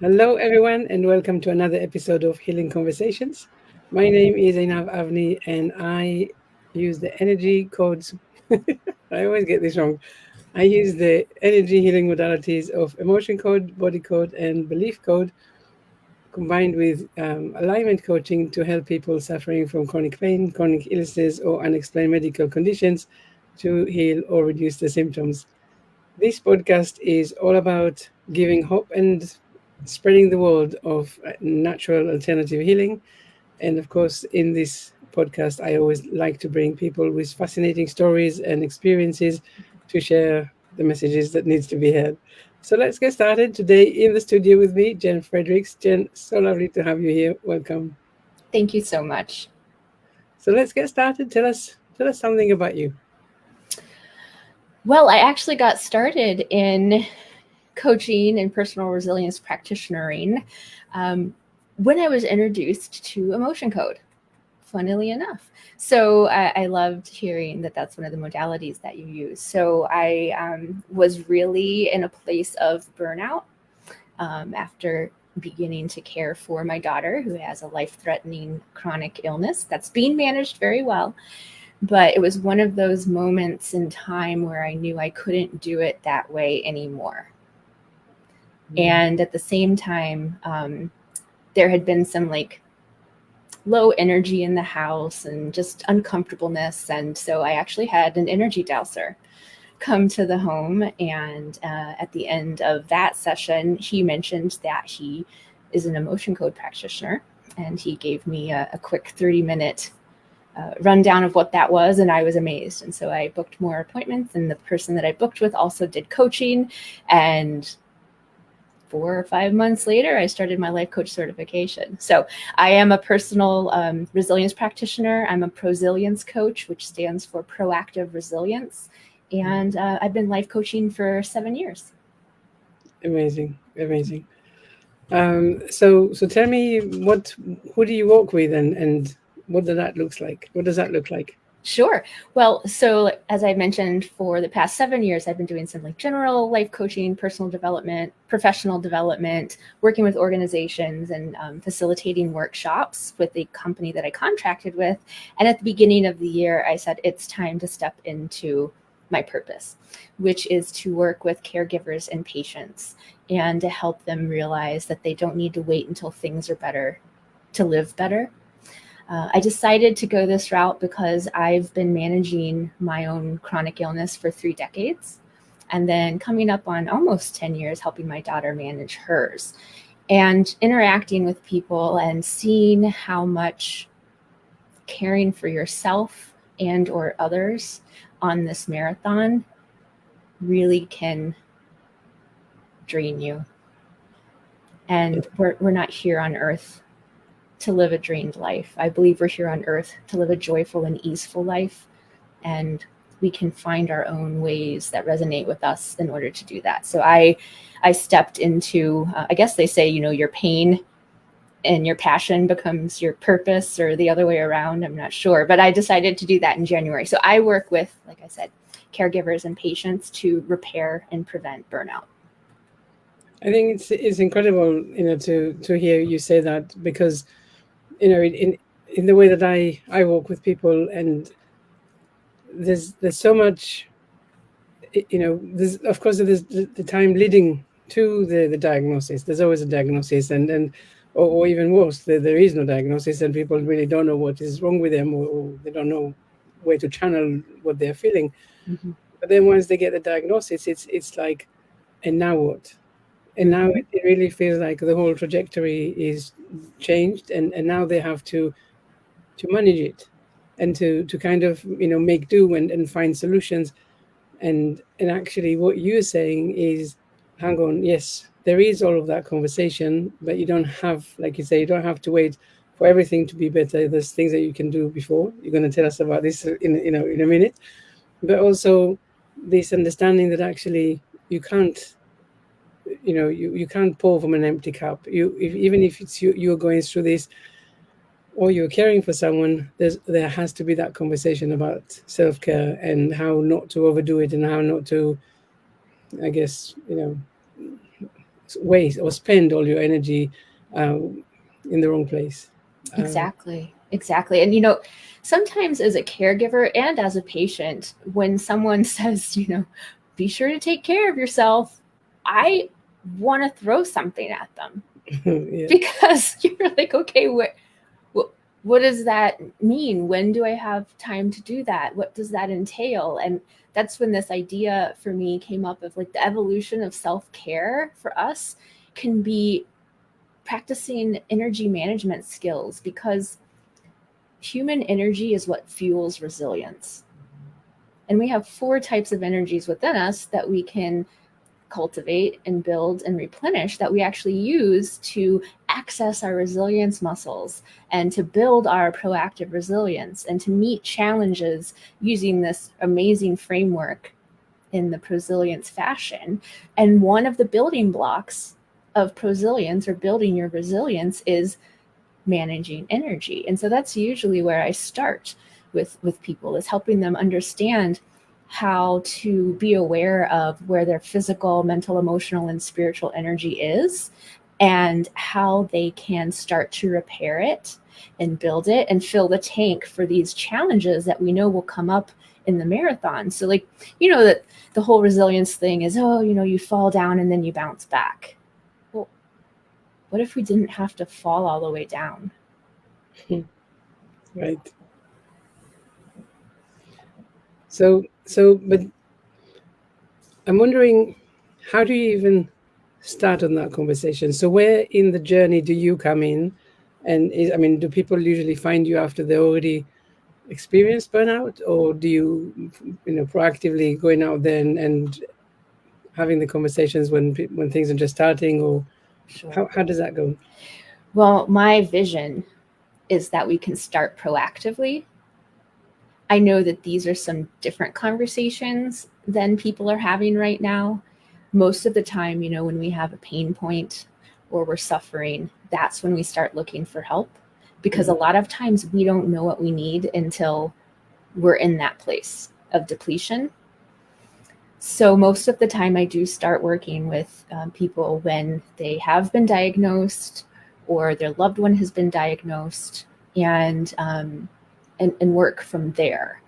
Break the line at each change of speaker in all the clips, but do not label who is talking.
Hello, everyone, and welcome to another episode of Healing Conversations. My name is Einav Avni, and I use the energy codes. I always get this wrong. I use the energy healing modalities of emotion code, body code, and belief code combined with alignment coaching to help people suffering from chronic pain, chronic illnesses, or unexplained medical conditions to heal or reduce the symptoms. This podcast is all about giving hope and spreading the word of natural alternative healing. And of course, in this podcast, I always like to bring people with fascinating stories and experiences to share the messages that needs to be heard. So let's get started. Today in the studio with me, Jenn Fredricks. Jenn, so lovely to have you here. Welcome.
Thank you so much.
So let's get started. Tell us something about you.
Well, I actually got started in coaching and personal resilience practitionering when I was introduced to emotion code, funnily enough. So I loved hearing that that's one of the modalities that you use. So I was really in a place of burnout after beginning to care for my daughter who has a life-threatening chronic illness that's being managed very well. But it was one of those moments in time where I knew I couldn't do it that way anymore. And at the same time, there had been some low energy in the house and just uncomfortableness. And so I actually had an energy dowser come to the home. And at the end of that session, he mentioned that he is an emotion code practitioner. And he gave me a quick 30-minute rundown of what that was, and I was amazed. And so I booked more appointments, and the person that I booked with also did coaching. And 4 or 5 months later, I started my life coach certification. So I am a personal resilience practitioner. I'm a prosilience coach, which stands for proactive resilience. And I've been life coaching for 7 years.
Amazing. So tell me who do you work with and what does that look like? What does that look like?
Sure. Well, so as I mentioned, for the past 7 years, I've been doing some general life coaching, personal development, professional development, working with organizations and facilitating workshops with the company that I contracted with. And at the beginning of the year, I said, it's time to step into my purpose, which is to work with caregivers and patients and to help them realize that they don't need to wait until things are better to live better. I decided to go this route because I've been managing my own chronic illness for 3 decades, and then coming up on almost 10 years helping my daughter manage hers, and interacting with people and seeing how much caring for yourself and or others on this marathon really can drain you. And we're not here on earth to live a drained life. I believe we're here on earth to live a joyful and easeful life. And we can find our own ways that resonate with us in order to do that. So I stepped into, I guess they say, your pain and your passion becomes your purpose, or the other way around. I'm not sure, but I decided to do that in January. So I work with, like I said, caregivers and patients to repair and prevent burnout.
I think it's incredible, to hear you say that, because in the way that I work with people, and there's so much, there's of course there's the time leading to the diagnosis. There's always a diagnosis, and or even worse, there is no diagnosis, and people really don't know what is wrong with them, or they don't know where to channel what they're feeling.
Mm-hmm.
But then once they get the diagnosis, it's like, and now what? And now it really feels like the whole trajectory is changed, and now they have to manage it, and to kind of make do and find solutions. And actually what you're saying is, hang on, yes, there is all of that conversation, but you don't have, like you say, you don't have to wait for everything to be better. There's things that you can do before. You're going to tell us about this in a minute. But also this understanding that actually you can't, you can't pour from an empty cup. Even if it's you're going through this, or you're caring for someone, there has to be that conversation about self-care and how not to overdo it, and how not to, I guess, waste or spend all your energy in the wrong place.
Exactly. And sometimes as a caregiver and as a patient, when someone says, be sure to take care of yourself, I want to throw something at them.
Yeah.
Because you're like, okay, what does that mean? When do I have time to do that? What does that entail? And that's when this idea for me came up of like the evolution of self-care for us can be practicing energy management skills, because human energy is what fuels resilience. And we have 4 types of energies within us that we can cultivate and build and replenish, that we actually use to access our resilience muscles and to build our proactive resilience and to meet challenges using this amazing framework in the prosilience fashion. And one of the building blocks of prosilience, or building your resilience, is managing energy. And so that's usually where I start with people, is helping them understand how to be aware of where their physical, mental, emotional, and spiritual energy is, and how they can start to repair it and build it and fill the tank for these challenges that we know will come up in the marathon. So like, that the whole resilience thing is, you fall down and then you bounce back. Well, what if we didn't have to fall all the way down?
Right. So, but I'm wondering, how do you even start on that conversation? So where in the journey do you come in? And do people usually find you after they already experienced burnout, or do you, proactively going out there and having the conversations when things are just starting, or
Sure.
how does that go?
Well, my vision is that we can start proactively. I know that these are some different conversations than people are having right now. Most of the time, when we have a pain point or we're suffering, that's when we start looking for help, because a lot of times we don't know what we need until we're in that place of depletion. So most of the time I do start working with people when they have been diagnosed or their loved one has been diagnosed, and work from there.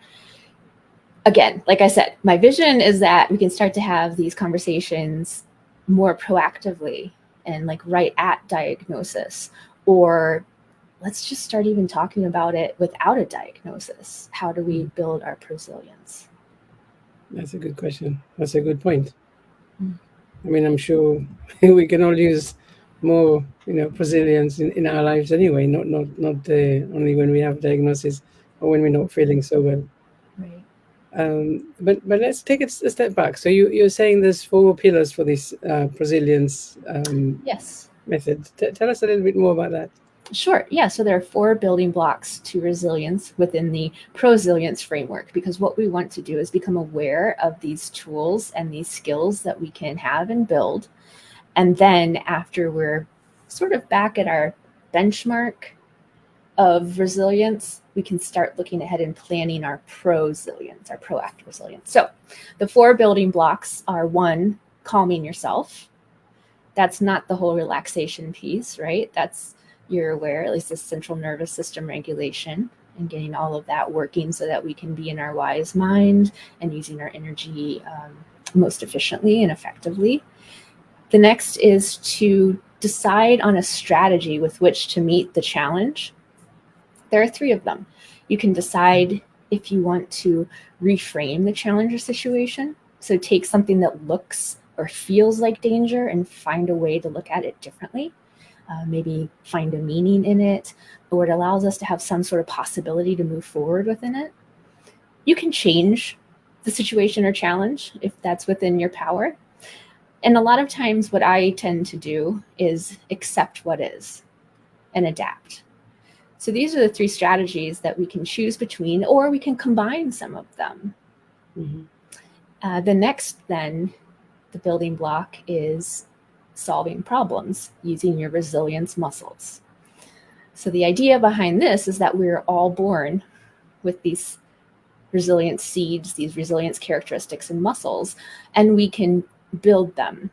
Again, like I said, my vision is that we can start to have these conversations more proactively and like right at diagnosis, or let's just start even talking about it without a diagnosis. How do we build our resilience?
That's a good question. That's a good point. I'm sure we can all use more, resilience in our lives anyway, not only when we have diagnosis or when we're not feeling so well.
Right.
But let's take it a step back. So you're saying there's 4 pillars for this resilience
Yes.
method. Tell us a little bit more about that.
Sure. Yeah. So there are 4 building blocks to resilience within the prosilience framework, because what we want to do is become aware of these tools and these skills that we can have and build. And then after we're sort of back at our benchmark of resilience, we can start looking ahead and planning our prosilience, our proactive resilience. So the 4 building blocks are: 1, calming yourself. That's not the whole relaxation piece, right? That's, you're aware, at least the central nervous system regulation, and getting all of that working so that we can be in our wise mind and using our energy most efficiently and effectively. The next is to decide on a strategy with which to meet the challenge. There are 3 of them. You can decide if you want to reframe the challenge or situation. So take something that looks or feels like danger and find a way to look at it differently. Maybe find a meaning in it, or it allows us to have some sort of possibility to move forward within it. You can change the situation or challenge if that's within your power. And a lot of times what I tend to do is accept what is and adapt. So these are the 3 strategies that we can choose between, or we can combine some of them. The next, then, the building block is solving problems using your resilience muscles. So the idea behind this is that we're all born with these resilience seeds, these resilience characteristics and muscles, and we can build them.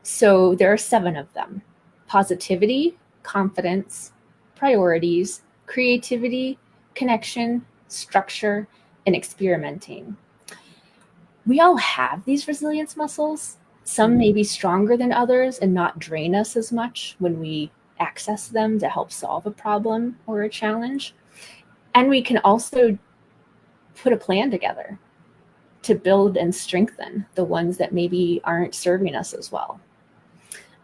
So there are 7 of them: positivity, confidence, priorities, creativity, connection, structure, and experimenting. We all have these resilience muscles. Some may be stronger than others and not drain us as much when we access them to help solve a problem or a challenge. And we can also put a plan together to build and strengthen the ones that maybe aren't serving us as well.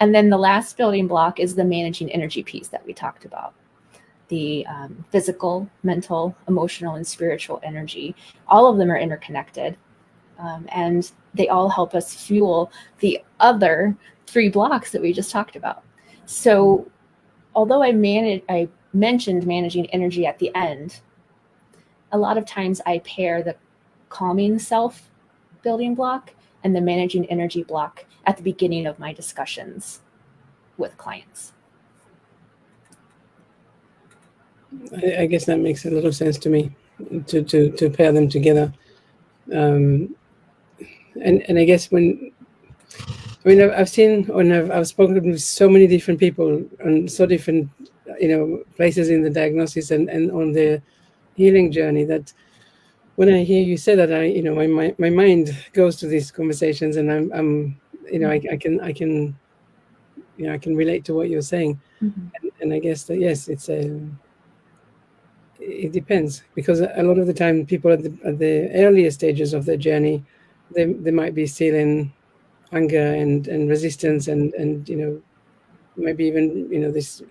And then the last building block is the managing energy piece that we talked about. The physical, mental, emotional, and spiritual energy. All of them are interconnected. And they all help us fuel the other 3 blocks that we just talked about. So although I mentioned managing energy at the end, a lot of times I pair the calming self building block and the managing energy block at the beginning of my discussions with clients.
I guess that makes a lot of sense to me, to pair them together. And I guess I've seen, and I've spoken with so many different people on so different, places in the diagnosis and on the healing journey, that when I hear you say that, my mind goes to these conversations, and I can relate to what you're saying.
Mm-hmm.
And I guess that, yes, it depends, because a lot of the time people at the earlier stages of their journey, they might be still in anger and resistance and maybe even this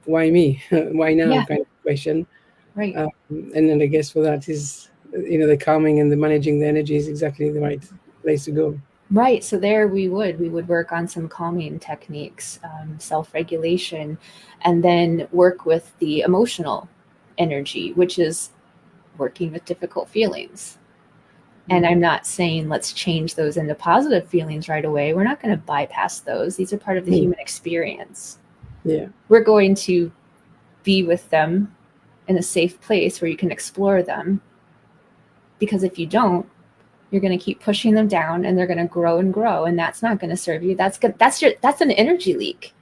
why me why now kind of question,
Right.
and then I guess for that is the calming and the managing the energy is exactly the right place to go.
Right. So there we would work on some calming techniques, self-regulation, and then work with the emotional energy, which is working with difficult feelings. And I'm not saying let's change those into positive feelings right away. We're not going to bypass those. These are part of the human experience.
Yeah.
We're going to be with them in a safe place where you can explore them. Because if you don't, you're going to keep pushing them down and they're going to grow and grow. And that's not going to serve you. That's an energy leak.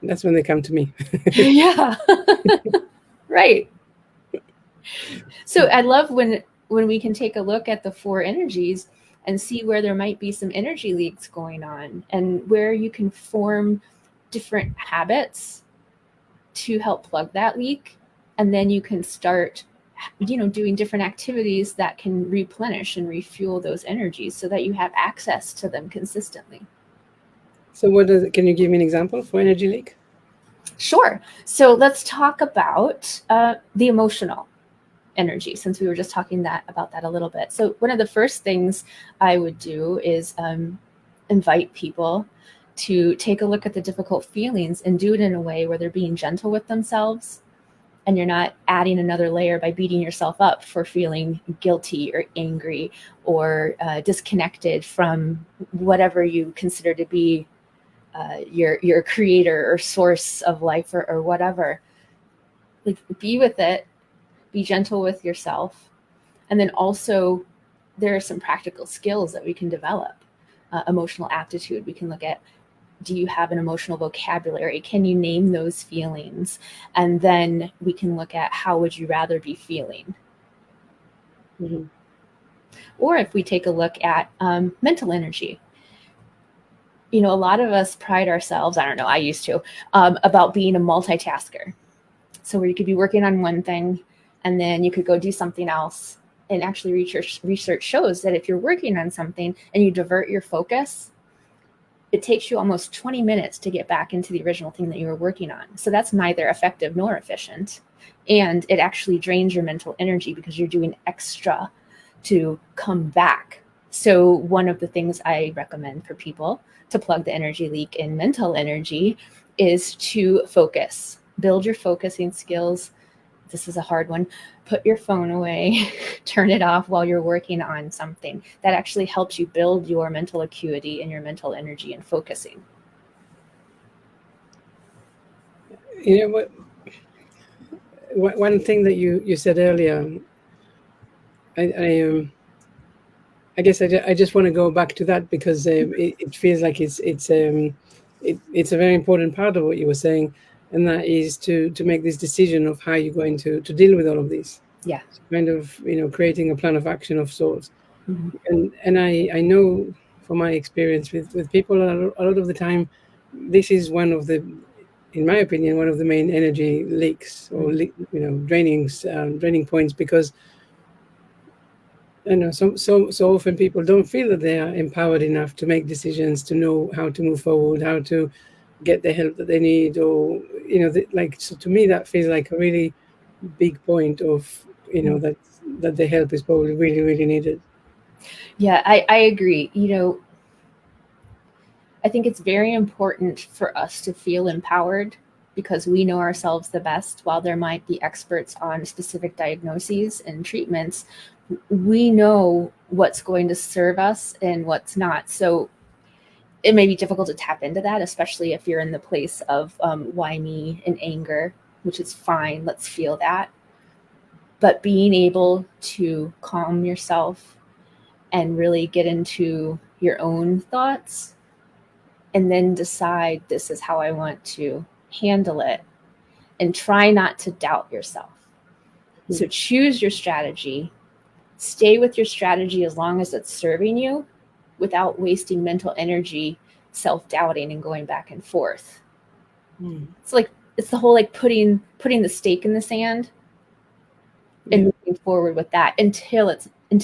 That's when they come to me.
Yeah. Right. So I love when we can take a look at the 4 energies and see where there might be some energy leaks going on and where you can form different habits to help plug that leak. And then you can start, doing different activities that can replenish and refuel those energies so that you have access to them consistently.
So can you give me an example for energy leak?
Sure. So let's talk about the emotional energy, since we were just talking about that a little bit. So one of the first things I would do is invite people to take a look at the difficult feelings and do it in a way where they're being gentle with themselves, and you're not adding another layer by beating yourself up for feeling guilty or angry or disconnected from whatever you consider to be your creator or source of life or whatever. Like, be with it. Be gentle with yourself. And then also there are some practical skills that we can develop. Emotional aptitude. We can look at, do you have an emotional vocabulary? Can you name those feelings? And then we can look at, how would you rather be feeling?
Mm-hmm.
Or if we take a look at mental energy. A lot of us pride ourselves, I don't know, I used to, about being a multitasker. So where you could be working on one thing and then you could go do something else. And actually research shows that if you're working on something and you divert your focus, it takes you almost 20 minutes to get back into the original thing that you were working on. So that's neither effective nor efficient. And it actually drains your mental energy because you're doing extra to come back. So one of the things I recommend for people to plug the energy leak in mental energy is to focus. Build your focusing skills. This is a hard one. Put your phone away, turn it off while you're working on something. That actually helps you build your mental acuity and your mental energy and focusing.
One thing that you said earlier, I guess I just want to go back to that because it feels like it's it's a very important part of what you were saying, and that is to make this decision of how you're going to deal with all of this.
Yeah.
So kind of, creating a plan of action of sorts.
Mm-hmm.
And I know from my experience with people a lot of the time, this is one of the, in my opinion, one of the main energy leaks or draining points, because so often people don't feel that they are empowered enough to make decisions, to know how to move forward, how to get the help that they need, or so to me that feels like a really big point of that the help is probably really, really needed.
Yeah, I agree. I think it's very important for us to feel empowered because we know ourselves the best. While there might be experts on specific diagnoses and treatments, we know what's going to serve us and what's not. So it may be difficult to tap into that, especially if you're in the place of why me and anger, which is fine. Let's feel that. But being able to calm yourself and really get into your own thoughts and then decide this is how I want to handle it, and try not to doubt yourself. So choose your strategy, stay with your strategy as long as it's serving you without wasting mental energy self-doubting and going back and forth. It's the whole putting the stake in the sand and moving forward with that until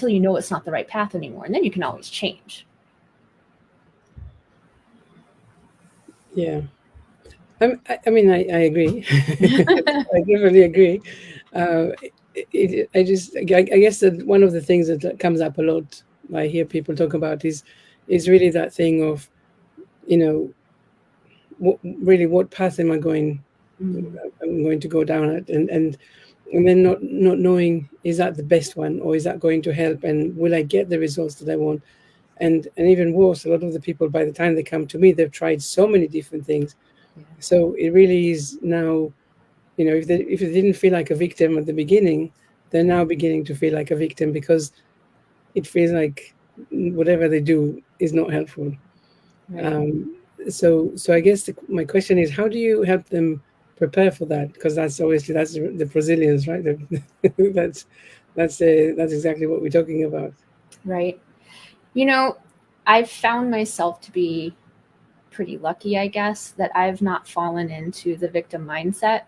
you know it's not the right path anymore, and then you can always change.
Yeah. I mean, I agree. I definitely agree. I guess that one of the things that comes up a lot, I hear people talk about, is really that thing of, what path am I going? I'm going to go down it, and then not knowing, is that the best one, or is that going to help, and will I get the results that I want? And even worse, a lot of the people, by the time they come to me, they've tried so many different things. So it really is now, if they didn't feel like a victim at the beginning, they're now beginning to feel like a victim because it feels like whatever they do is not helpful.
Right.
So I guess my question is, how do you help them prepare for that? Because that's the Brazilians, right? That's exactly what we're talking about.
Right. I've found myself to be pretty lucky, I guess, that I've not fallen into the victim mindset.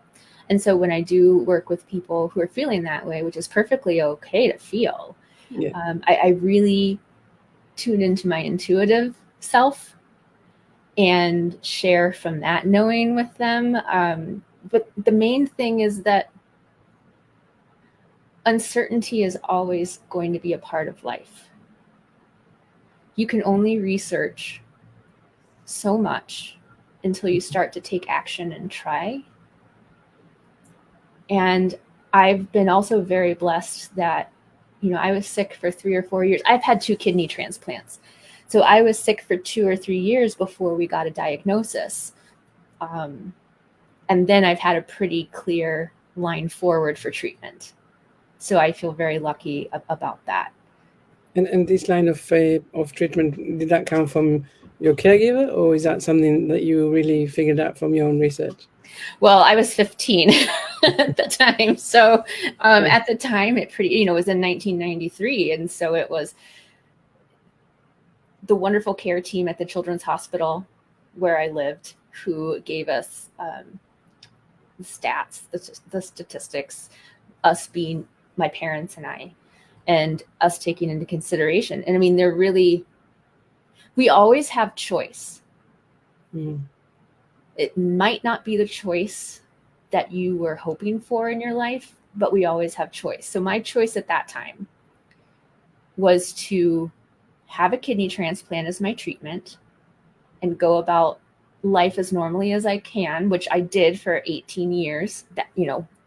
And so when I do work with people who are feeling that way, which is perfectly okay to feel, I really tune into my intuitive self and share from that knowing with them. But the main thing is that uncertainty is always going to be a part of life. You can only research so much until you start to take action and try. And I've been also very blessed that, I was sick for 3 or 4 years. I've had 2 kidney transplants. So I was sick for 2 or 3 years before we got a diagnosis. And then I've had a pretty clear line forward for treatment. So I feel very lucky about that.
And this line of treatment, did that come from your caregiver, or is that something that you really figured out from your own research?
Well, I was 15 at the time. So at the time, it was in 1993. And so it was the wonderful care team at the Children's Hospital where I lived who gave us the stats, the statistics, us being my parents and I, and us taking into consideration. And I mean, we always have choice. It might not be the choice that you were hoping for in your life, but we always have choice. So my choice at that time was to have a kidney transplant as my treatment and go about life as normally as I can, which I did for 18 years.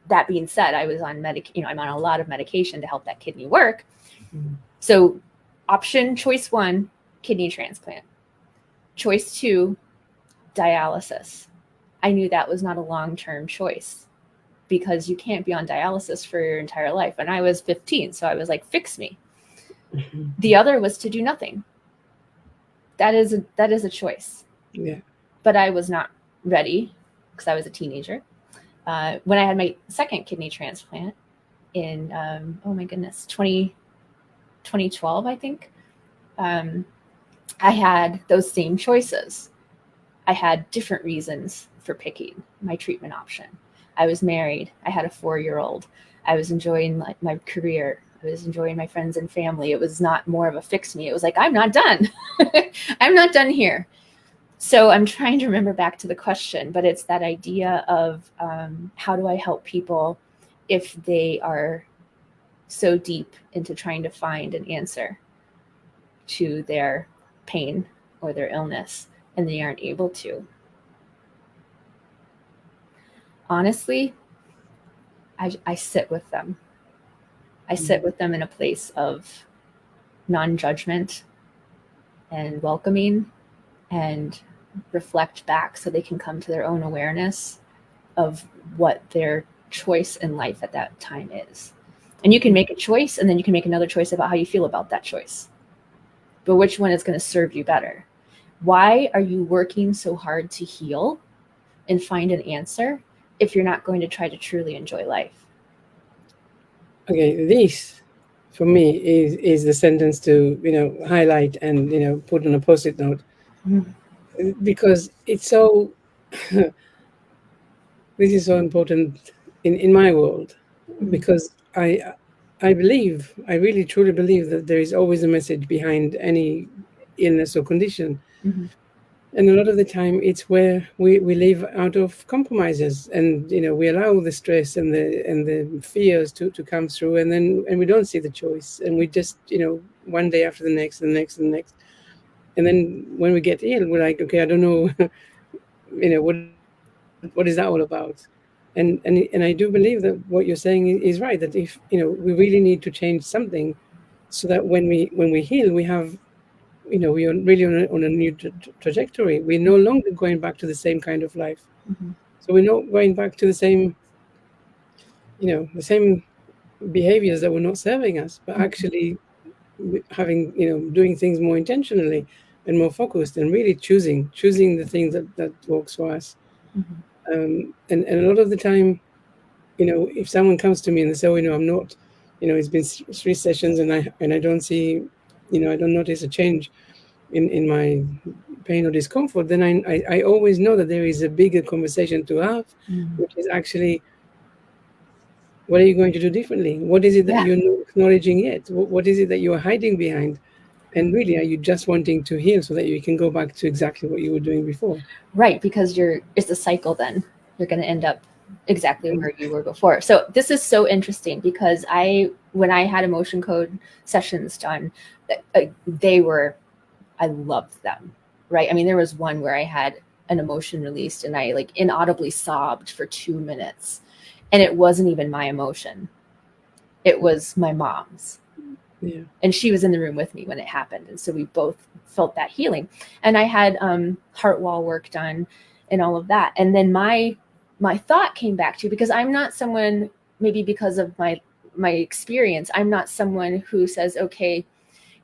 That being said, I was on I'm on a lot of medication to help that kidney work. So choice 1, kidney transplant. Choice 2, dialysis. I knew that was not a long-term choice because you can't be on dialysis for your entire life. And I was 15, so I was like, fix me. The other was to do nothing. That is a choice.
Yeah.
but I was not ready because I was a teenager. When I had my second kidney transplant in, 2012, I think, I had those same choices. I had different reasons for picking my treatment option. I was married. I had a 4-year-old. I was enjoying my career. I was enjoying my friends and family. It was not more of a fix me. It was like, I'm not done. I'm not done here. So I'm trying to remember back to the question, but it's that idea of how do I help people if they are so deep into trying to find an answer to their pain or their illness and they aren't able to. Honestly, I sit with them. I sit with them in a place of non-judgment and welcoming and reflect back so they can come to their own awareness of what their choice in life at that time is. And you can make a choice and then you can make another choice about how you feel about that choice. But which one is going to serve you better? Why are you working so hard to heal and find an answer if you're not going to try to truly enjoy life?
Okay, this for me is the sentence to highlight and put on a post-it note, because it's so this is so important in my world, because I really truly believe that there is always a message behind any illness or condition. And a lot of the time it's where we live out of compromises, and we allow the stress and the fears to come through, and we don't see the choice, and we just one day after the next and the next and the next, and then when we get ill we're like, okay, I don't know what is that all about? And I do believe that what you're saying is right, that if we really need to change something so that when we heal, we have we are really on a new trajectory. We're no longer going back to the same kind of life. So we're not going back to the same behaviors that were not serving us, but actually having doing things more intentionally and more focused, and really choosing the things that works for us. And a lot of the time, if someone comes to me and they say, oh, I'm not, it's been 3 sessions and I don't see, I don't notice a change in my pain or discomfort, then I always know that there is a bigger conversation to have, which is actually, what are you going to do differently? What is it that you're not acknowledging yet? What is it that you are hiding behind? And really, are you just wanting to heal so that you can go back to exactly what you were doing before?
Right, because it's a cycle then. You're going to end up exactly where you were before. So this is so interesting, because when I had emotion code sessions done, I loved them, right? I mean, there was one where I had an emotion released and I inaudibly sobbed for 2 minutes, and it wasn't even my emotion. It was my mom's.
Yeah.
And she was in the room with me when it happened. And so we both felt that healing. And I had heart wall work done and all of that. And then my thought came back to, because I'm not someone, maybe because of my experience, I'm not someone who says, okay,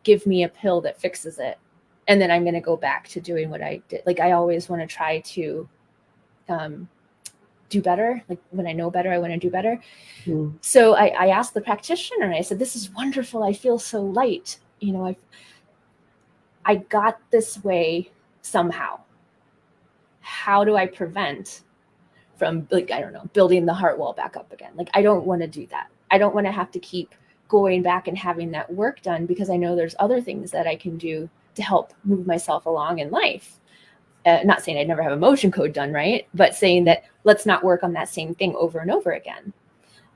give me a pill that fixes it, and then I'm going to go back to doing what I did. I always want to try to do better. When I know better, I want to do better. So I asked the practitioner, and I said, this is wonderful. I feel so light. I got this way somehow. How do I prevent from, I don't know, building the heart wall back up again? I don't want to do that. I don't want to have to keep going back and having that work done, because I know there's other things that I can do to help move myself along in life. Not saying I'd never have emotion code done, right? But saying that let's not work on that same thing over and over again.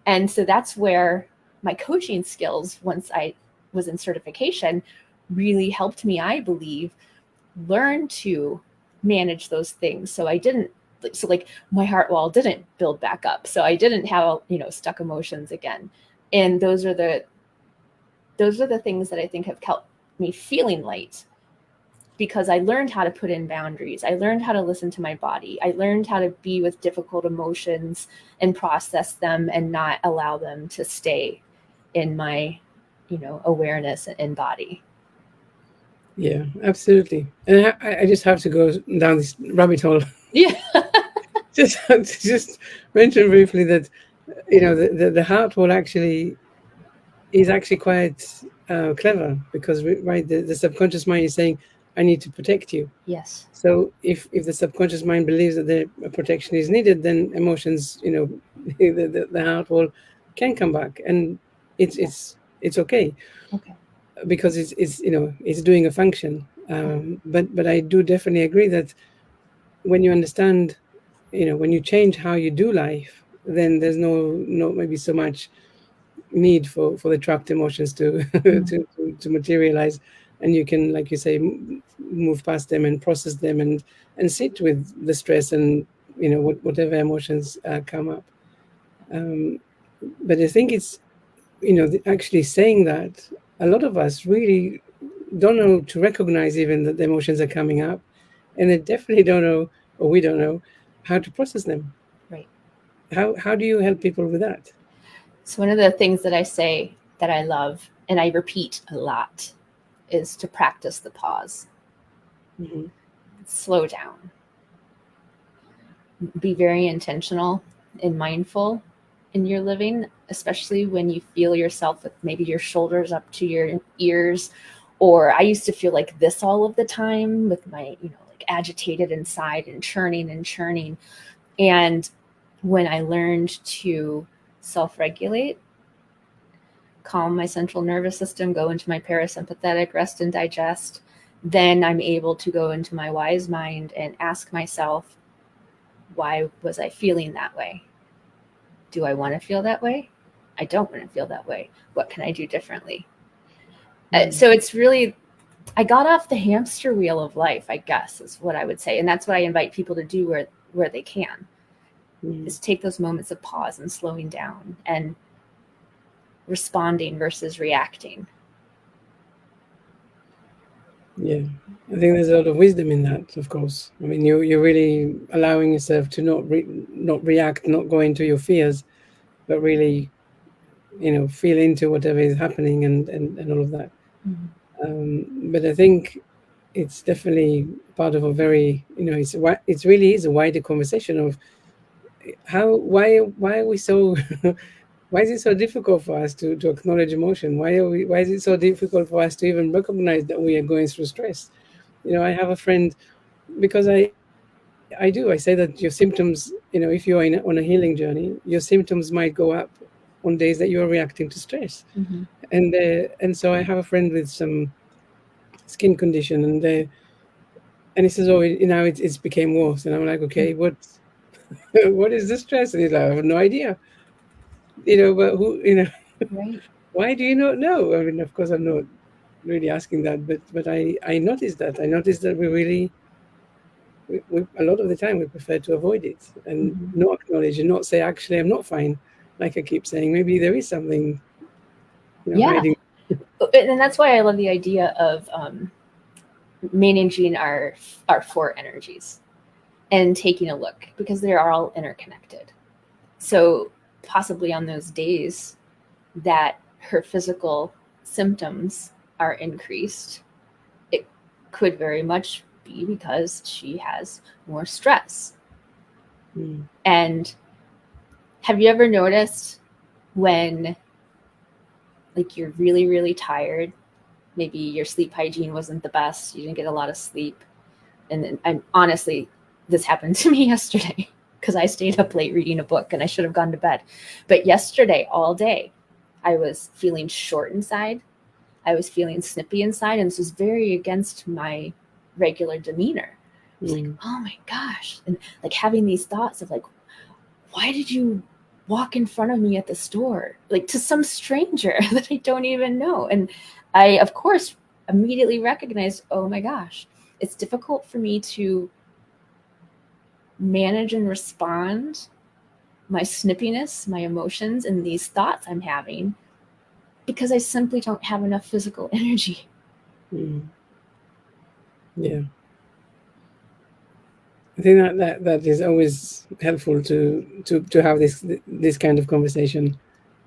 And so that's where my coaching skills, once I was in certification, really helped me, I believe, learn to manage those things. So my heart wall didn't build back up. So I didn't have, stuck emotions again. And those are the things that I think have kept me feeling light, because I learned how to put in boundaries. I learned how to listen to my body. I learned how to be with difficult emotions and process them and not allow them to stay in my, awareness and body.
Yeah, absolutely. And I just have to go down this rabbit hole.
Yeah.
Just mention briefly that the heart wall actually is actually quite clever, because right, the subconscious mind is saying, I need to protect you.
Yes.
So if the subconscious mind believes that the protection is needed, then emotions, the heart wall can come back, and it's okay,
Okay.
because it's doing a function. But I do definitely agree that when you understand, when you change how you do life, then there's no maybe so much need for the trapped emotions to
Mm.
to materialize, and you can, like you say, move past them and process them, and sit with the stress, and whatever emotions come up. um, but I think it's, actually saying that, a lot of us really don't know to recognize even that the emotions are coming up, and they definitely don't know, or we don't know, how to process them.
Right.
How do you help people with that?
So one of the things that I say that I love and I repeat a lot is to practice the pause.
Hmm.
Slow down. Be very intentional and mindful in your living, especially when you feel yourself with maybe your shoulders up to your ears. Or I used to feel like this all of the time with my, like agitated inside and churning and churning. And when I learned to self regulate, calm my central nervous system, go into my parasympathetic, rest and digest, then I'm able to go into my wise mind and ask myself, why was I feeling that way? Do I want to feel that way? I don't want to feel that way. What can I do differently? So it's really, I got off the hamster wheel of life, I guess, is what I would say. And that's what I invite people to do where they can, is take those moments of pause and slowing down and responding versus reacting.
Yeah, I think there's a lot of wisdom in that. Of course, I mean, you're really allowing yourself to not react, not go into your fears, but really, feel into whatever is happening, and all of that. But I think it's definitely part of a very, it's really is a wider conversation of why are we so why is it so difficult for us to acknowledge emotion? Why is it so difficult for us to even recognize that we are going through stress? I have a friend, because I say that your symptoms, if you're on a healing journey, your symptoms might go up on days that you are reacting to stress.
Mm-hmm.
And so I have a friend with some skin condition, and he says, oh, it's became worse, and I'm like, okay, what what is the stress? And he's like, I have no idea. But who,
Right.
why do you not know? I mean, of course, I'm not really asking that, but I noticed that. I noticed that we a lot of the time we prefer to avoid it, and
Mm-hmm.
not acknowledge, and not say, actually, I'm not fine. Like I keep saying, maybe there is something,
Yeah.
hiding.
And that's why I love the idea of managing our four energies and taking a look, because they are all interconnected. So possibly on those days that her physical symptoms are increased, it could very much be because she has more stress.
Mm.
And have you ever noticed when, like, you're really, really tired, maybe your sleep hygiene wasn't the best, you didn't get a lot of sleep, and then, and honestly, this happened to me yesterday because I stayed up late reading a book and I should have gone to bed. But yesterday, all day, I was feeling short inside. I was feeling snippy inside, and this was very against my regular demeanor. I was like,
Mm.
oh my gosh. And like having these thoughts of like, why did you walk in front of me at the store? Like to some stranger that I don't even know. And I, of course, immediately recognized, oh my gosh, it's difficult for me to manage and respond my snippiness, my emotions, and these thoughts I'm having because I simply don't have enough physical energy.
Mm. Yeah, I think that is always helpful to have this kind of conversation,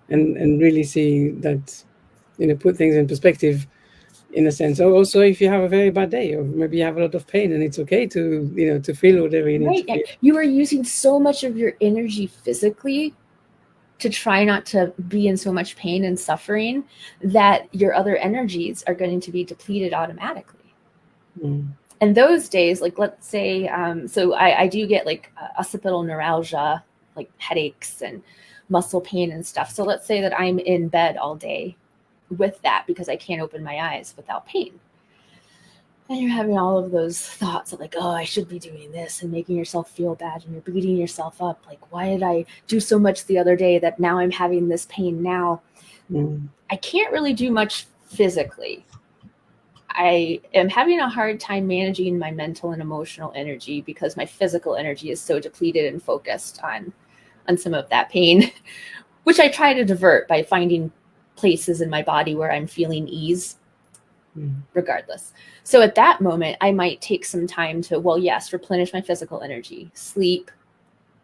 and really see that, put things in perspective. in a sense. Or also, if you have a very bad day, or maybe you have a lot of pain, and it's okay to, to feel whatever you need to
Right.
feel.
You are using so much of your energy physically to try not to be in so much pain and suffering that your other energies are going to be depleted automatically. And those days, like let's say, so I do get like occipital neuralgia, like headaches and muscle pain and stuff. So let's say that I'm in bed all day with that because I can't open my eyes without pain. And you're having all of those thoughts of like, oh, I should be doing this, and making yourself feel bad, and you're beating yourself up. Like, why did I do so much the other day that now I'm having this pain now? I can't really do much physically. I am having a hard time managing my mental and emotional energy because my physical energy is so depleted and focused on some of that pain, which I try to divert by finding places in my body where I'm feeling ease. Regardless. So at that moment, I might take some time to, well, yes, replenish my physical energy, sleep,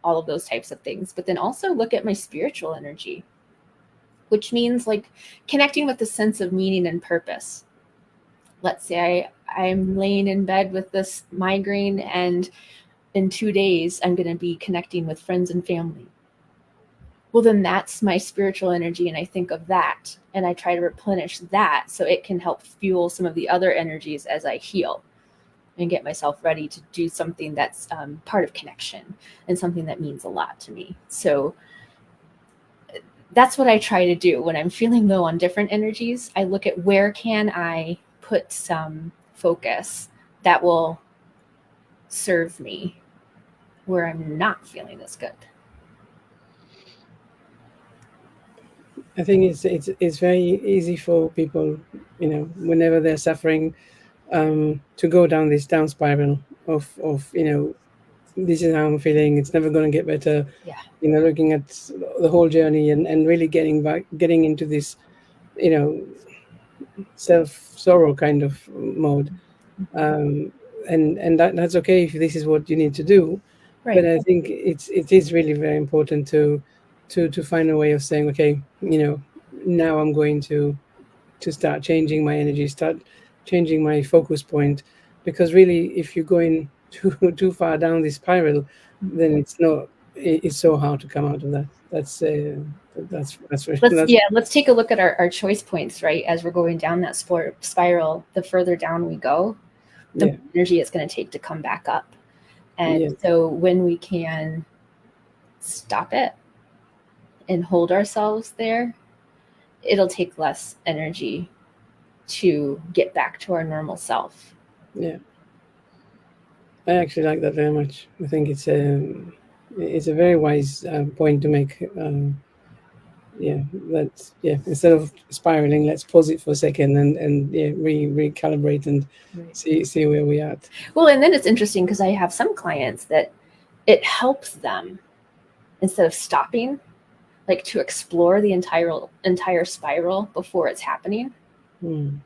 all of those types of things, but then also look at my spiritual energy, which means like connecting with the sense of meaning and purpose. Let's say I'm laying in bed with this migraine, and in 2 days, I'm going to be connecting with friends and family. Well, then that's my spiritual energy, and I think of that, and I try to replenish that so it can help fuel some of the other energies as I heal and get myself ready to do something that's part of connection and something that means a lot to me. So that's what I try to do when I'm feeling low on different energies. I look at where can I put some focus that will serve me where I'm not feeling as good.
I think it's very easy for people, whenever they're suffering, to go down this down spiral of this is how I'm feeling. It's never going to get better.
Yeah.
Looking at the whole journey and really getting into this, self sorrow kind of mode. And that's okay if this is what you need to do.
Right.
But I think it is really very important to find a way of saying, okay, now I'm going to start changing my energy, start changing my focus point, because really, if you're going too far down this spiral, then it's so hard to come out of that. That's
Let's take a look at our choice points, right? As we're going down that spiral, the further down we go, the more energy it's going to take to come back up. And so when we can stop it and hold ourselves there, it'll take less energy to get back to our normal self.
Yeah. I actually like that very much. I think it's a very wise point to make. Instead of spiraling, let's pause it for a second and recalibrate and see where we are at.
Well, and then it's interesting because I have some clients that it helps them, instead of stopping, like to explore the entire spiral before it's happening. And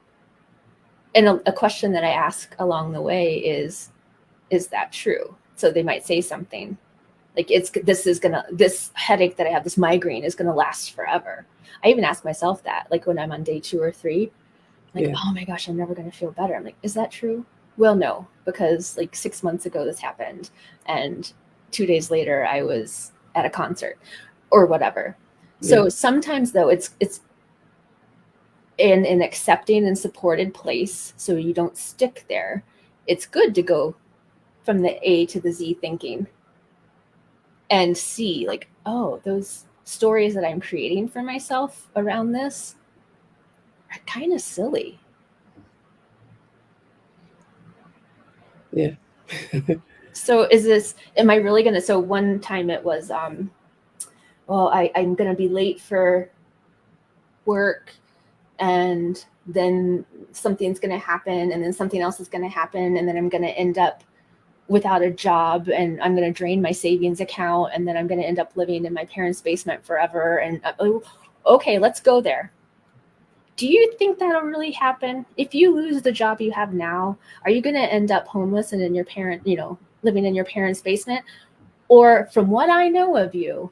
a question that I ask along the way is that true? So they might say something like, this headache that I have, this migraine, is gonna last forever. I even ask myself that, like when I'm on day 2 or 3, like, oh my gosh, I'm never gonna feel better. I'm like, is that true? Well, no, because like 6 months ago this happened, and 2 days later I was at a concert or whatever. So sometimes though, it's in an accepting and supported place, so you don't stick there. It's good to go from the A to the Z thinking and see like, oh, those stories that I'm creating for myself around this are kind of silly.
Yeah.
So am I really going to, so one time it was, I'm going to be late for work, and then something's going to happen, and then something else is going to happen, and then I'm going to end up without a job, and I'm going to drain my savings account, and then I'm going to end up living in my parents' basement forever. And okay, let's go there. Do you think that'll really happen? If you lose the job you have now, are you going to end up homeless and in your living in your parents' basement? Or from what I know of you,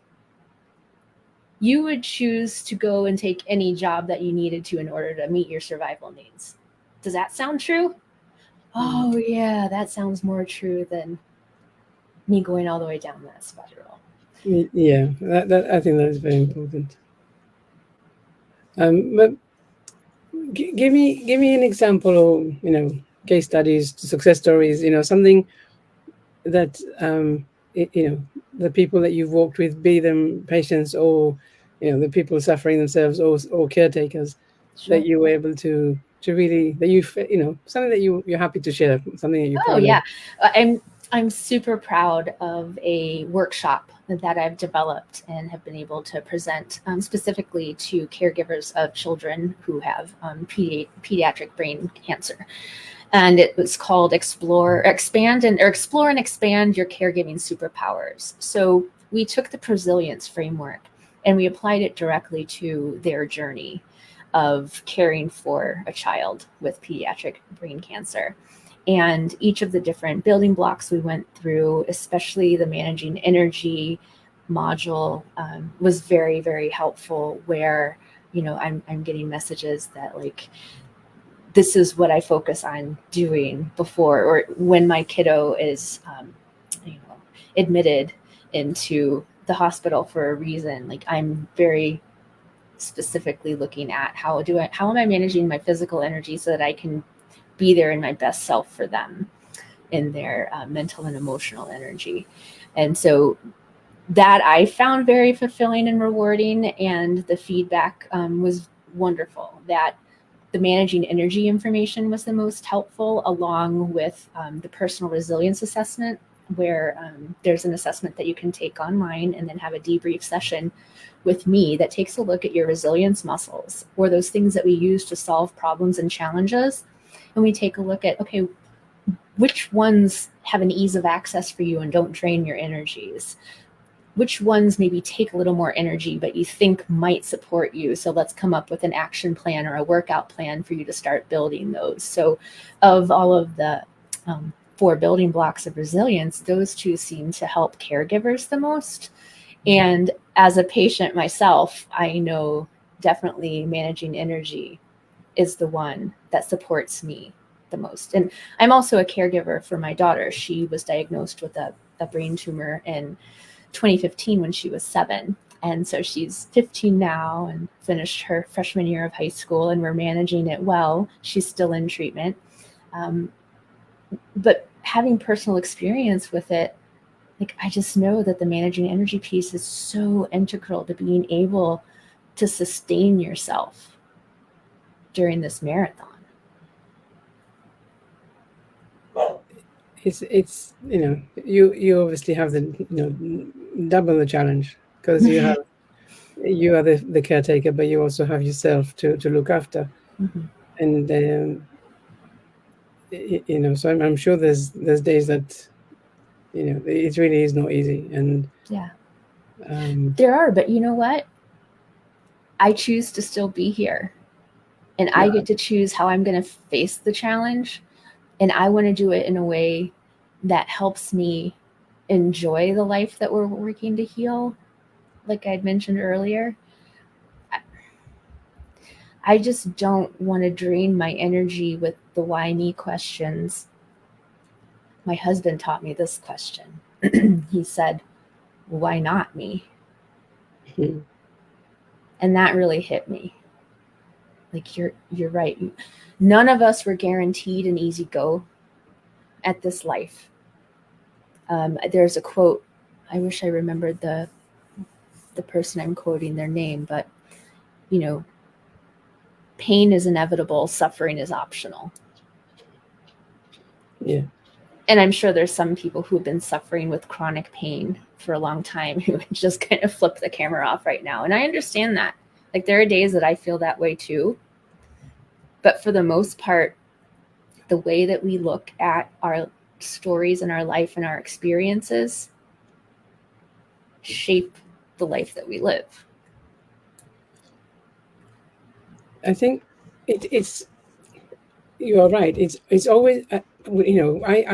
you would choose to go and take any job that you needed to in order to meet your survival needs. Does that sound true? Oh yeah, that sounds more true than me going all the way down that spiral.
Yeah, that I think that is very important. But give me an example, or case studies, success stories, something that the people that you've worked with, be them patients or the people suffering themselves, or caretakers,
Sure.
that you were able to really, that something that you're happy to share, something that you're
Oh
proud
yeah,
of.
I'm super proud of a workshop that I've developed and have been able to present specifically to caregivers of children who have pediatric brain cancer. And it was called Explore and Expand Your Caregiving Superpowers. So we took the Resilience framework and we applied it directly to their journey of caring for a child with pediatric brain cancer. And each of the different building blocks we went through, especially the managing energy module, was very, very helpful, where I'm getting messages that, like, this is what I focus on doing before, or when my kiddo is admitted into the hospital for a reason. Like, I'm very specifically looking at how am I managing my physical energy so that I can be there in my best self for them in their mental and emotional energy. And so that I found very fulfilling and rewarding, and the feedback was wonderful. That the managing energy information was the most helpful, along with the personal resilience assessment, where there's an assessment that you can take online and then have a debrief session with me that takes a look at your resilience muscles, or those things that we use to solve problems and challenges. And we take a look at, okay, which ones have an ease of access for you and don't drain your energies? Which ones maybe take a little more energy, but you think might support you? So let's come up with an action plan or a workout plan for you to start building those. So of all of the 4 building blocks of resilience, those 2 seem to help caregivers the most. And as a patient myself, I know definitely managing energy is the one that supports me the most. And I'm also a caregiver for my daughter. She was diagnosed with a brain tumor in 2015 when she was 7. And so she's 15 now and finished her freshman year of high school, and we're managing it well. She's still in treatment. But having personal experience with it, like, I just know that the managing energy piece is so integral to being able to sustain yourself during this marathon.
It's you obviously have the double the challenge, because you are the caretaker, but you also have yourself to look after.
Mm-hmm.
And so I'm sure there's days that it really is not easy. And
yeah, there are, but you know what? I choose to still be here, and I get to choose how I'm going to face the challenge, and I want to do it in a way that helps me enjoy the life that we're working to heal. Like I'd mentioned earlier, I just don't want to drain my energy with the why me questions. My husband taught me this question. He said, why not me?
Mm-hmm.
And that really hit me. Like, you're right. None of us were guaranteed an easy go at this life. There's a quote. I wish I remembered the person I'm quoting their name, but pain is inevitable, suffering is optional.
Yeah.
And I'm sure there's some people who have been suffering with chronic pain for a long time who just kind of flip the camera off right now. And I understand that. Like, there are days that I feel that way too. But for the most part, the way that we look at our stories and our life and our experiences shape the life that we live.
I think it's you are right. It's always I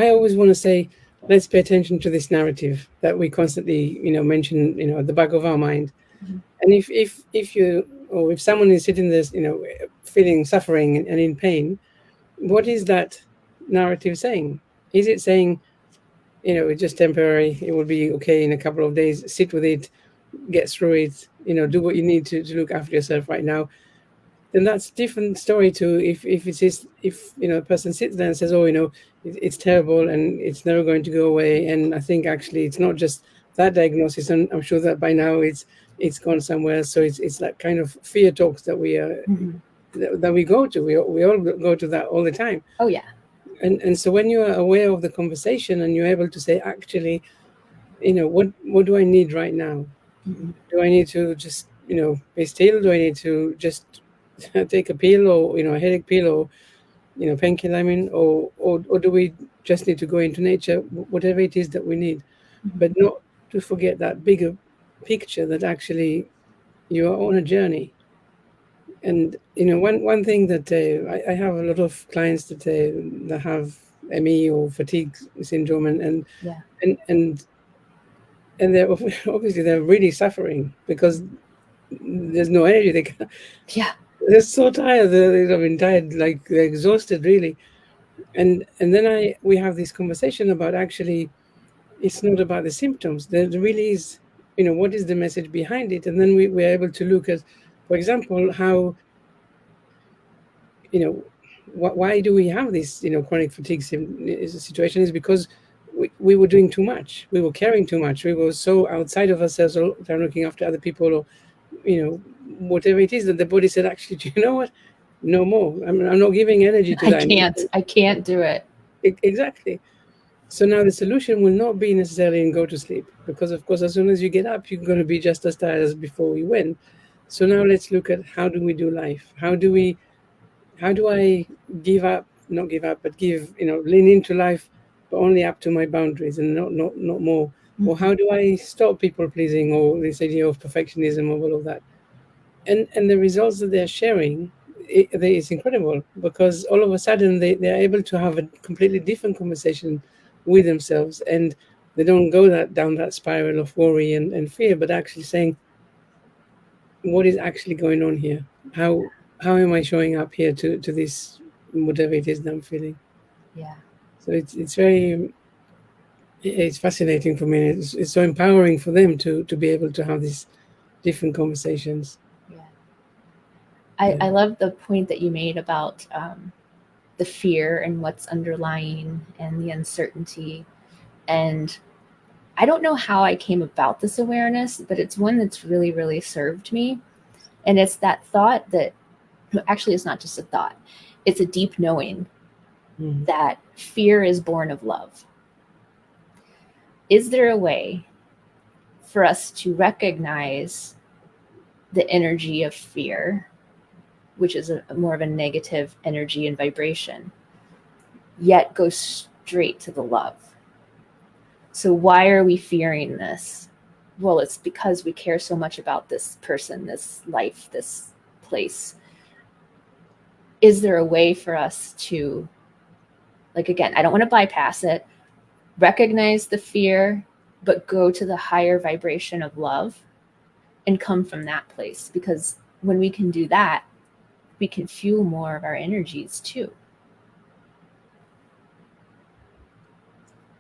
always want to say, let's pay attention to this narrative that we constantly mention at the back of our mind.
Mm-hmm.
And if you, or if someone is sitting there feeling suffering and in pain, what is that narrative saying? Is it saying, it's just temporary, it will be okay in a couple of days, sit with it, get through it, do what you need to look after yourself right now? Then that's a different story to if it is, if a person sits there and says, oh, it's terrible and it's never going to go away. And I think actually it's not just that diagnosis, and I'm sure that by now it's gone somewhere. So it's that kind of fear talks that we that we go to. We all go to that all the time.
Oh yeah.
And so when you are aware of the conversation and you're able to say, actually, what do I need right now? Do I need to just be still? Do I need to just take a pill, or a headache pill, or painkiller, I mean, or do we just need to go into nature, whatever it is that we need, but not to forget that bigger picture, that actually you are on a journey. And one thing that I have a lot of clients that have ME or fatigue syndrome, and
Yeah.
and they're obviously they're really suffering because there's no energy. They can't,
Yeah.
they're so tired. They've been tired, like they're exhausted, really. And then we have this conversation about, actually, it's not about the symptoms. There really is, what is the message behind it? And then we're able to look at, for example, how, why do we have this, chronic fatigue situation? Is because we were doing too much. We were caring too much. We were so outside of ourselves, all the time looking after other people, or, whatever it is, that the body said, actually, do you know what? No more. I'm not giving energy to that.
I can't do it.
Exactly. So now the solution will not be necessarily in go to sleep, because of course, as soon as you get up, you're going to be just as tired as before you went. So now let's look at, how do we do life? How do I not give up, but lean into life, but only up to my boundaries and not more. Or how do I stop people pleasing, or this idea of perfectionism, or all of that? And the results that they're sharing, it's incredible, because all of a sudden they're able to have a completely different conversation with themselves, and they don't go down that spiral of worry and fear, but actually saying, what is actually going on here? How am I showing up here to this, whatever it is that I'm feeling?
Yeah.
So it's fascinating for me. It's so empowering for them to be able to have these different conversations.
Yeah. I love the point that you made about the fear and what's underlying and the uncertainty. And I don't know how I came about this awareness, but it's one that's really, really served me. And it's that thought that, actually, it's not just a thought, it's a deep knowing that fear is born of love. Is there a way for us to recognize the energy of fear, which is more of a negative energy and vibration, yet go straight to the love? So why are we fearing this? Well, it's because we care so much about this person, this life, this place. Is there a way for us to, like, again, I don't want to bypass it, recognize the fear, but go to the higher vibration of love and come from that place? Because when we can do that, we can fuel more of our energies too.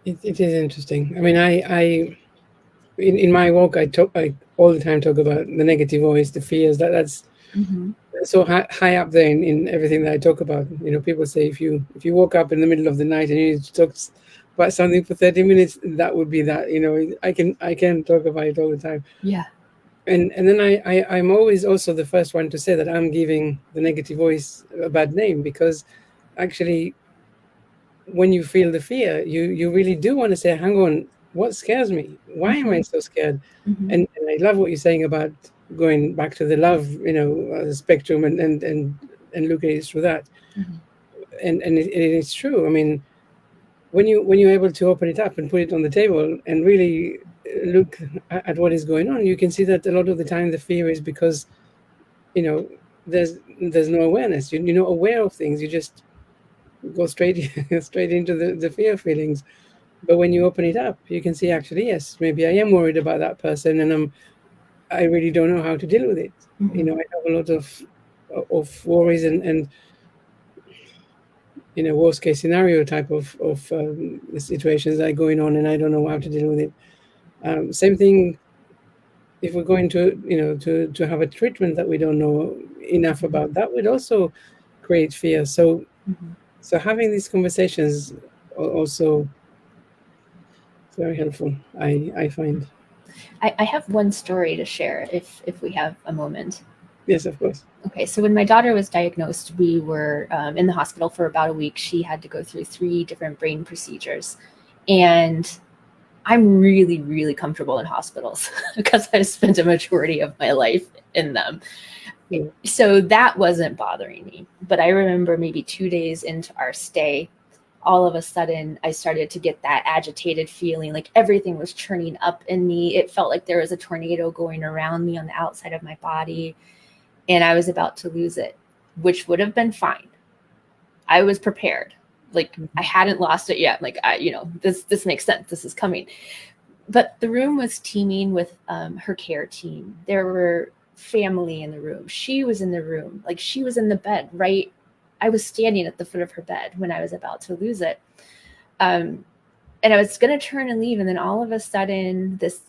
It is interesting. I mean, I in my work, I all the time talk about the negative voice, the fears. That's so high up there in everything that I talk about. People say, if you woke up in the middle of the night and you need to talk about something for 30 minutes, that would be that. I can talk about it all the time.
Yeah.
And then I'm always also the first one to say that I'm giving the negative voice a bad name, because actually, when you feel the fear, you really do want to say, hang on, what scares me? Why am I so scared? And I love what you're saying about going back to the love, spectrum, and looking at it through that. And it's true. I mean, when you're able to open it up and put it on the table and really look at what is going on, you can see that a lot of the time the fear is because, there's no awareness. You're not aware of things. You just go straight into the fear feelings. But when you open it up, you can see, actually, yes, maybe I am worried about that person, and I really don't know how to deal with it. I have a lot of worries, and worst case scenario type of situations that are going on, and I don't know how to deal with it. Same thing if we're going to to have a treatment that we don't know enough about, that would also create fear. So having these conversations also very helpful, I find.
I have one story to share if we have a moment.
Yes, of course.
Okay, so when my daughter was diagnosed, we were in the hospital for about a week. She had to go through 3 different brain procedures. And I'm really, really comfortable in hospitals because I've spent a majority of my life in them.
Yeah.
So that wasn't bothering me. But I remember maybe 2 days into our stay, all of a sudden I started to get that agitated feeling, like everything was churning up in me. It felt like there was a tornado going around me on the outside of my body, and I was about to lose it, which would have been fine. I was prepared. Like I hadn't lost it yet. Like this makes sense. This is coming. But the room was teeming with her care team. There were family in the room. She was in the room. Like she was in the bed, right? I was standing at the foot of her bed when I was about to lose it. And I was going to turn and leave. And then all of a sudden, this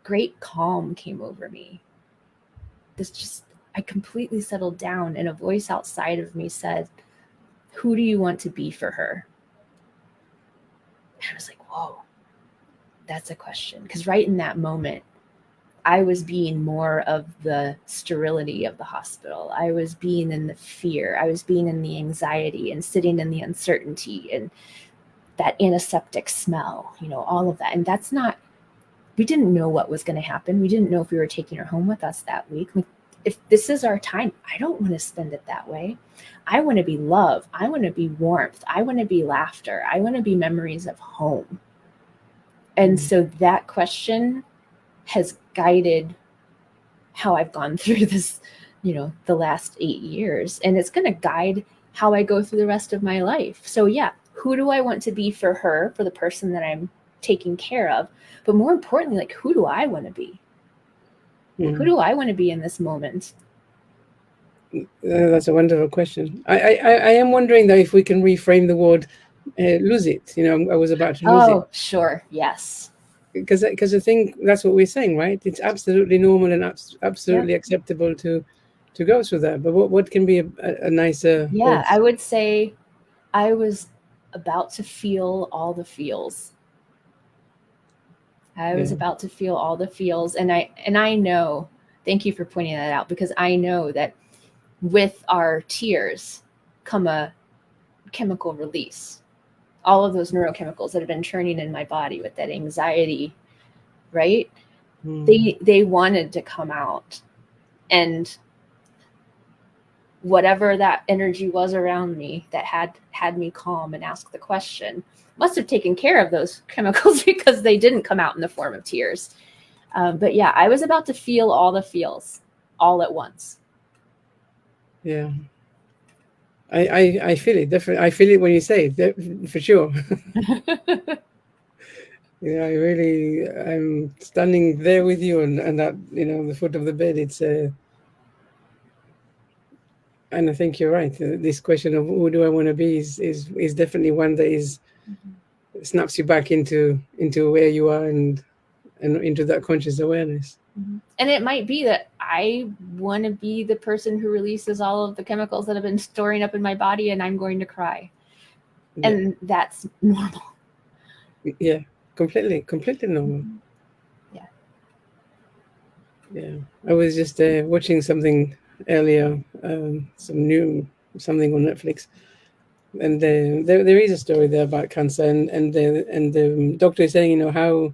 great calm came over me. I completely settled down, and a voice outside of me said, "Who do you want to be for her?" And I was like, whoa, that's a question. Because right in that moment, I was being more of the sterility of the hospital. I was being in the fear. I was being in the anxiety and sitting in the uncertainty and that antiseptic smell, all of that. And we didn't know what was going to happen. We didn't know if we were taking her home with us that week. Like, if this is our time, I don't want to spend it that way. I want to be love. I want to be warmth. I want to be laughter. I want to be memories of home. And so that question has guided how I've gone through this, the last 8 years. And it's going to guide how I go through the rest of my life. So yeah, who do I want to be for her, for the person that I'm taking care of? But more importantly, like, who do I want to be? Who do I want to be in this moment?
That's a wonderful question. I am wondering though if we can reframe the word lose it. I was about to lose it.
Oh, sure. Yes.
Because I think that's what we're saying, right? It's absolutely normal and absolutely acceptable to go through that. But what can be a nicer
word? I would say I was about to feel all the feels. I was about to feel all the feels. And I know, thank you for pointing that out, because I know that with our tears come a chemical release. All of those neurochemicals that have been churning in my body with that anxiety, right? They wanted to come out. And whatever that energy was around me that had me calm and ask the question must have taken care of those chemicals, because they didn't come out in the form of tears. But yeah, I was about to feel all the feels all at once.
Yeah. I feel it definitely. I feel it when you say it, for sure. I'm standing there with you, and that the foot of the bed. It's and I think you're right. This question of who do I want to be is definitely one that snaps you back into where you are and into that conscious awareness.
And it might be that I want to be the person who releases all of the chemicals that have been storing up in my body, and I'm going to cry. Yeah. And that's normal.
Yeah, completely normal. Yeah. I was just watching something earlier, something on Netflix, and there is a story there about cancer, and the doctor is saying, how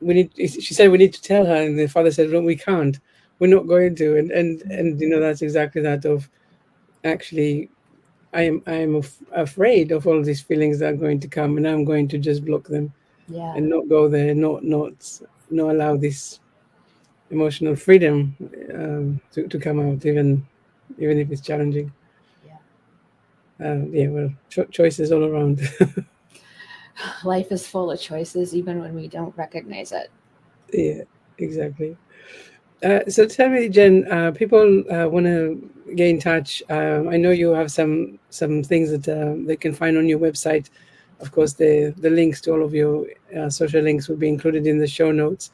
she said we need to tell her, and the father said, no, we can't, we're not going to, and that's exactly that of actually I am afraid of all these feelings that are going to come, and I'm going to just block them, and not go there, not allow this emotional freedom to come out, even if it's challenging. Choices all around.
Life is full of choices, even when we don't recognize it.
Yeah, exactly. So tell me, Jenn, people want to get in touch, I know you have some things that they can find on your website. Of course, the links to all of your social links will be included in the show notes.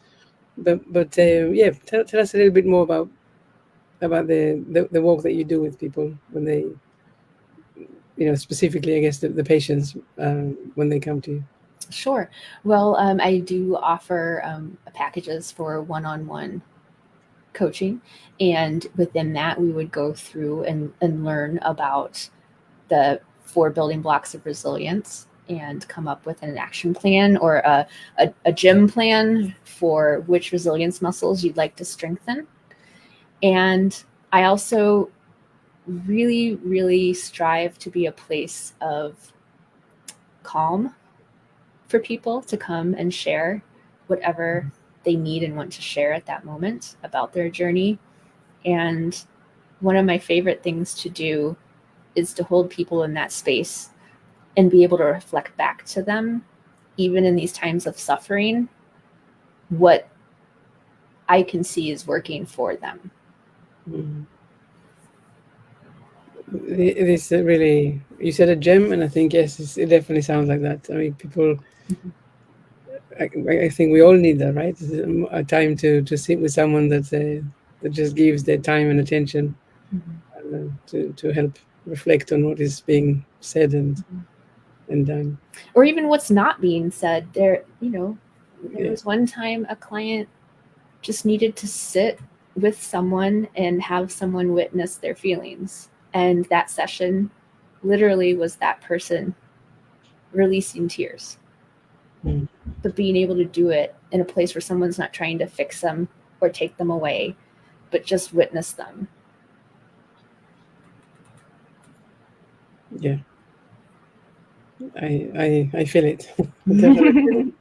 But yeah, tell us a little bit more about the work that you do with people when they, specifically, I guess, the patients when they come to you.
Sure. Well, I do offer packages for one-on-one coaching, and within that we would go through and learn about the 4 building blocks of resilience and come up with an action plan or a gym plan for which resilience muscles you'd like to strengthen. And I also really, really strive to be a place of calm for people to come and share whatever they need and want to share at that moment about their journey. And one of my favorite things to do is to hold people in that space and be able to reflect back to them, even in these times of suffering, what I can see is working for them.
Mm. It is really, you said a gem, and I think, yes, it definitely sounds like that. I mean, people, I think we all need that, right? A time to sit with someone that just gives their time and attention to help reflect on what is being said and done.
Or even what's not being said. There was one time a client just needed to sit with someone and have someone witness their feelings. And that session literally was that person releasing tears.
Mm.
But being able to do it in a place where someone's not trying to fix them or take them away, but just witness them.
Yeah. I feel it. Definitely.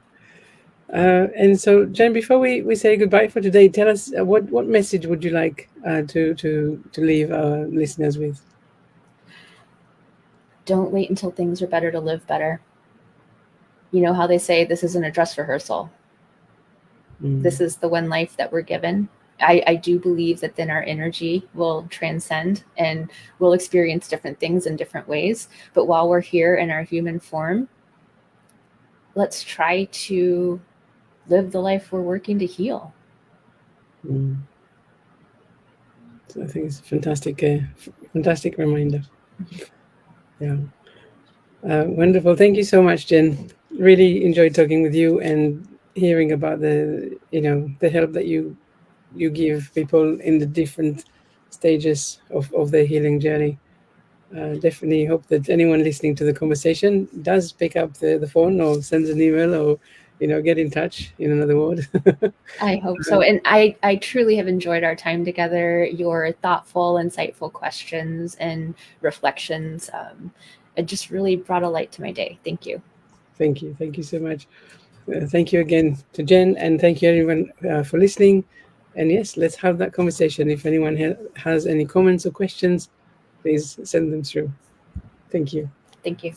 And so, Jen, before we say goodbye for today, tell us what message would you like to leave our listeners with?
Don't wait until things are better to live better. You know how they say this isn't a dress rehearsal. This is the one life that we're given. I do believe that then our energy will transcend and we'll experience different things in different ways. But while we're here in our human form, let's try to live the life we're working to heal.
So I think it's a fantastic reminder. Yeah. Wonderful. Thank you so much, Jen. Really enjoyed talking with you and hearing about the help that you give people in the different stages of their healing journey. Definitely hope that anyone listening to the conversation does pick up the phone or sends an email or get in touch, in another word.
I hope so. And I truly have enjoyed our time together, your thoughtful, insightful questions and reflections. It just really brought a light to my day. Thank you.
Thank you so much. Thank you again to Jen, and thank you everyone for listening. And yes, let's have that conversation. If anyone has any comments or questions, please send them through. Thank you.
Thank you.